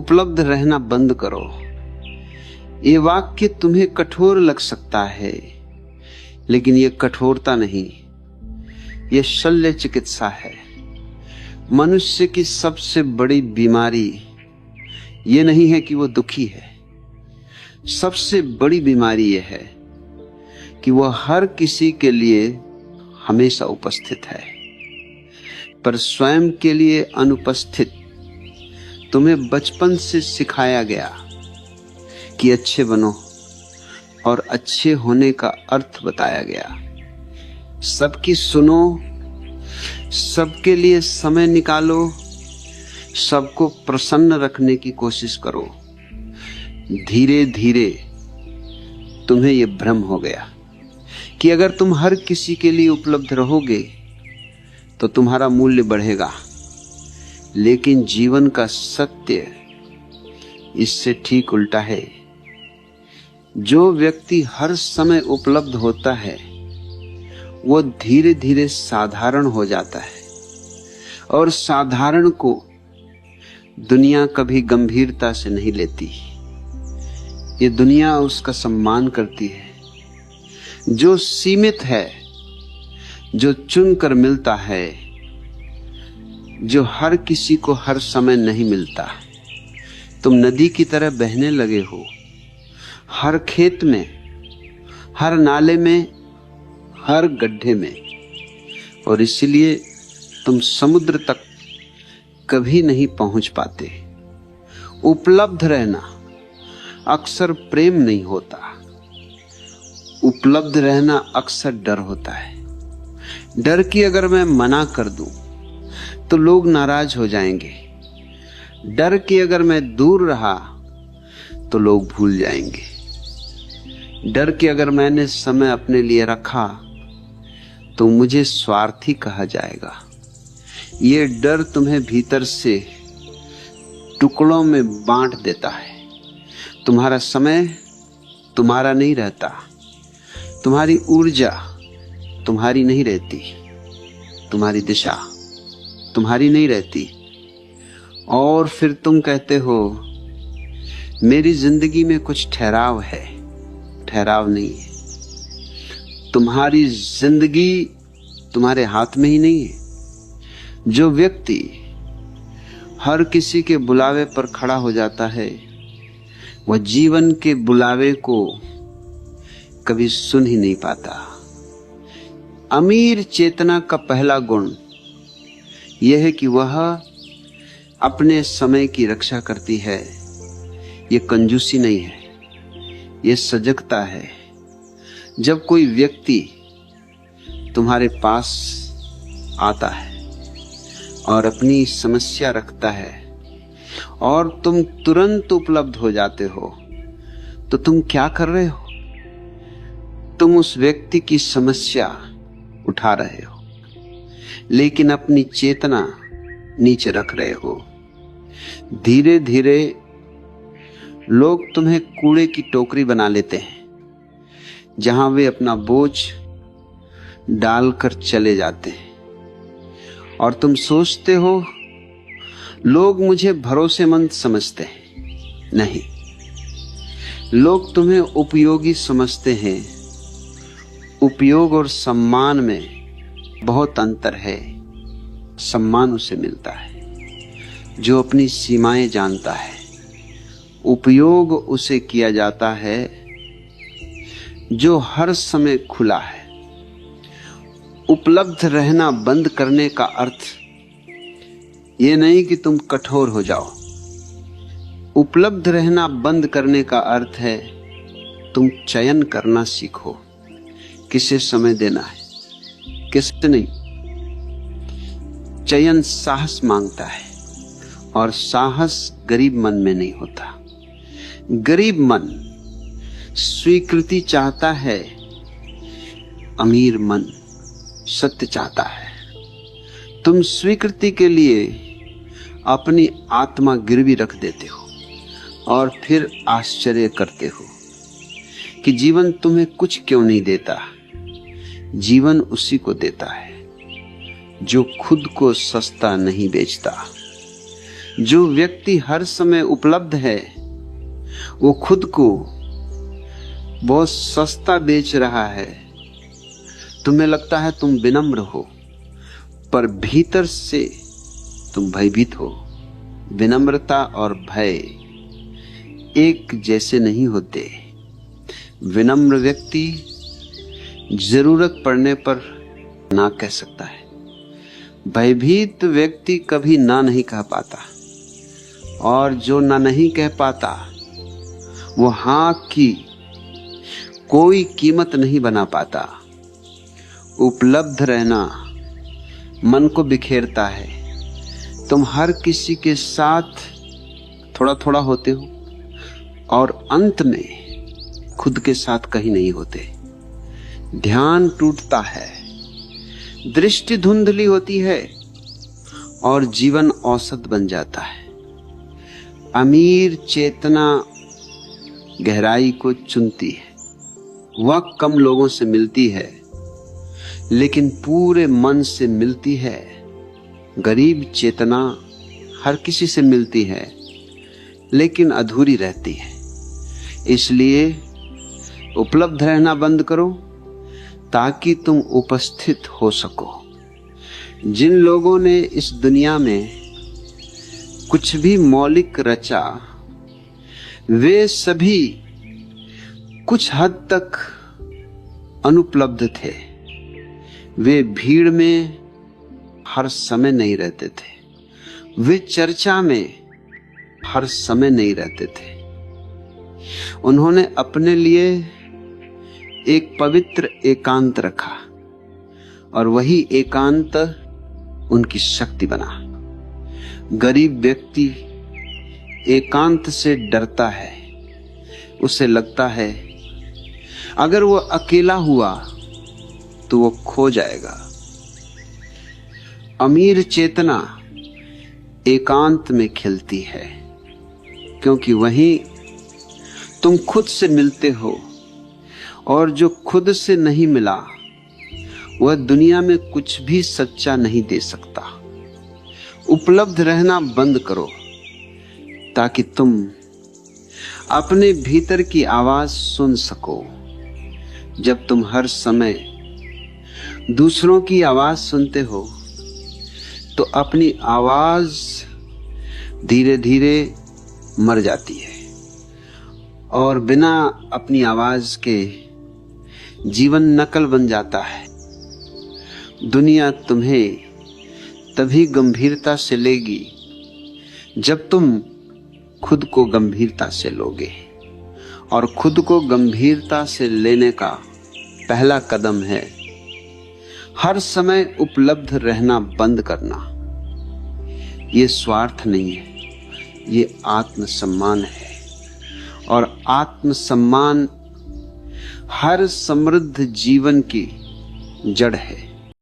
उपलब्ध रहना बंद करो। ये वाक्य तुम्हें कठोर लग सकता है, लेकिन ये कठोरता नहीं, ये शल्य चिकित्सा है। मनुष्य की सबसे बड़ी बीमारी ये नहीं है कि वो दुखी है, सबसे बड़ी बीमारी ये है कि वह हर किसी के लिए हमेशा उपस्थित है, पर स्वयं के लिए अनुपस्थित। तुम्हें बचपन से सिखाया गया कि अच्छे बनो और अच्छे होने का अर्थ बताया गया। सबकी सुनो, सबके लिए समय निकालो, सबको प्रसन्न रखने की कोशिश करो। धीरे धीरे तुम्हें यह भ्रम हो गया कि अगर तुम हर किसी के लिए उपलब्ध रहोगे तो तुम्हारा मूल्य बढ़ेगा, लेकिन जीवन का सत्य इससे ठीक उल्टा है। जो व्यक्ति हर समय उपलब्ध होता है वो धीरे धीरे साधारण हो जाता है, और साधारण को दुनिया कभी गंभीरता से नहीं लेती। ये दुनिया उसका सम्मान करती है। जो सीमित है, जो चुनकर मिलता है, जो हर किसी को हर समय नहीं मिलता। तुम नदी की तरह बहने लगे हो, हर खेत में, हर नाले में, हर गड्ढे में, और इसलिए तुम समुद्र तक कभी नहीं पहुंच पाते। उपलब्ध रहना अक्सर प्रेम नहीं होता, उपलब्ध रहना अक्सर डर होता है। डर की अगर मैं मना कर दूं तो लोग नाराज हो जाएंगे, डर की अगर मैं दूर रहा तो लोग भूल जाएंगे, डर की अगर मैंने समय अपने लिए रखा तो मुझे स्वार्थी कहा जाएगा। ये डर तुम्हें भीतर से टुकड़ों में बांट देता है। तुम्हारा समय तुम्हारा नहीं रहता, तुम्हारी ऊर्जा तुम्हारी नहीं रहती, तुम्हारी दिशा तुम्हारी नहीं रहती, और फिर तुम कहते हो मेरी जिंदगी में कुछ ठहराव है। ठहराव नहीं है। तुम्हारी जिंदगी तुम्हारे हाथ में ही नहीं है। जो व्यक्ति हर किसी के बुलावे पर खड़ा हो जाता है वह जीवन के बुलावे को कभी सुन ही नहीं पाता। अमीर चेतना का पहला गुण यह है कि वह अपने समय की रक्षा करती है। यह कंजूसी नहीं है, यह सजगता है। जब कोई व्यक्ति तुम्हारे पास आता है और अपनी समस्या रखता है और तुम तुरंत उपलब्ध हो जाते हो, तो तुम क्या कर रहे हो? तुम उस व्यक्ति की समस्या उठा रहे हो, लेकिन अपनी चेतना नीचे रख रहे हो। धीरे धीरे लोग तुम्हें कूड़े की टोकरी बना लेते हैं, जहां वे अपना बोझ डालकर चले जाते हैं, और तुम सोचते हो लोग मुझे भरोसेमंद समझते हैं। नहीं, लोग तुम्हें उपयोगी समझते हैं। उपयोग और सम्मान में बहुत अंतर है। सम्मान उसे मिलता है जो अपनी सीमाएं जानता है। उपयोग उसे किया जाता है जो हर समय खुला है। उपलब्ध रहना बंद करने का अर्थ ये नहीं कि तुम कठोर हो जाओ। उपलब्ध रहना बंद करने का अर्थ है तुम चयन करना सीखो। किसे समय देना है, किसे नहीं। चयन साहस मांगता है, और साहस गरीब मन में नहीं होता। गरीब मन स्वीकृति चाहता है, अमीर मन सत्य चाहता है। तुम स्वीकृति के लिए अपनी आत्मा गिरवी रख देते हो और फिर आश्चर्य करते हो कि जीवन तुम्हें कुछ क्यों नहीं देता। जीवन उसी को देता है जो खुद को सस्ता नहीं बेचता, जो व्यक्ति हर समय उपलब्ध है वो खुद को बहुत सस्ता बेच रहा है। तुम्हें लगता है तुम विनम्र हो, पर भीतर से तुम भयभीत हो। विनम्रता और भय एक जैसे नहीं होते। विनम्र व्यक्ति जरूरत पड़ने पर ना कह सकता है। भयभीत व्यक्ति कभी ना नहीं कह पाता, और जो ना नहीं कह पाता वो हां की कोई कीमत नहीं बना पाता। उपलब्ध रहना मन को बिखेरता है। तुम हर किसी के साथ थोड़ा थोड़ा होते हो और अंत में खुद के साथ कहीं नहीं होते। ध्यान टूटता है, दृष्टि धुंधली होती है और जीवन औसत बन जाता है। अमीर चेतना गहराई को चुनती है। वह कम लोगों से मिलती है लेकिन पूरे मन से मिलती है। गरीब चेतना हर किसी से मिलती है लेकिन अधूरी रहती है। इसलिए उपलब्ध रहना बंद करो ताकि तुम उपस्थित हो सको। जिन लोगों ने इस दुनिया में कुछ भी मौलिक रचा, वे सभी कुछ हद तक अनुपलब्ध थे। वे भीड़ में हर समय नहीं रहते थे। वे चर्चा में हर समय नहीं रहते थे। उन्होंने अपने लिए एक पवित्र एकांत रखा और वही एकांत उनकी शक्ति बना। गरीब व्यक्ति एकांत से डरता है। उसे लगता है अगर वो अकेला हुआ तो वो खो जाएगा। अमीर चेतना एकांत में खिलती है क्योंकि वहीं तुम खुद से मिलते हो, और जो खुद से नहीं मिला वह दुनिया में कुछ भी सच्चा नहीं दे सकता। उपलब्ध रहना बंद करो ताकि तुम अपने भीतर की आवाज सुन सको। जब तुम हर समय दूसरों की आवाज सुनते हो तो अपनी आवाज धीरे धीरे मर जाती है, और बिना अपनी आवाज के जीवन नकल बन जाता है। दुनिया तुम्हें तभी गंभीरता से लेगी जब तुम खुद को गंभीरता से लोगे, और खुद को गंभीरता से लेने का पहला कदम है हर समय उपलब्ध रहना बंद करना। ये स्वार्थ नहीं है, ये आत्मसम्मान है, और आत्मसम्मान हर समृद्ध जीवन की जड़ है।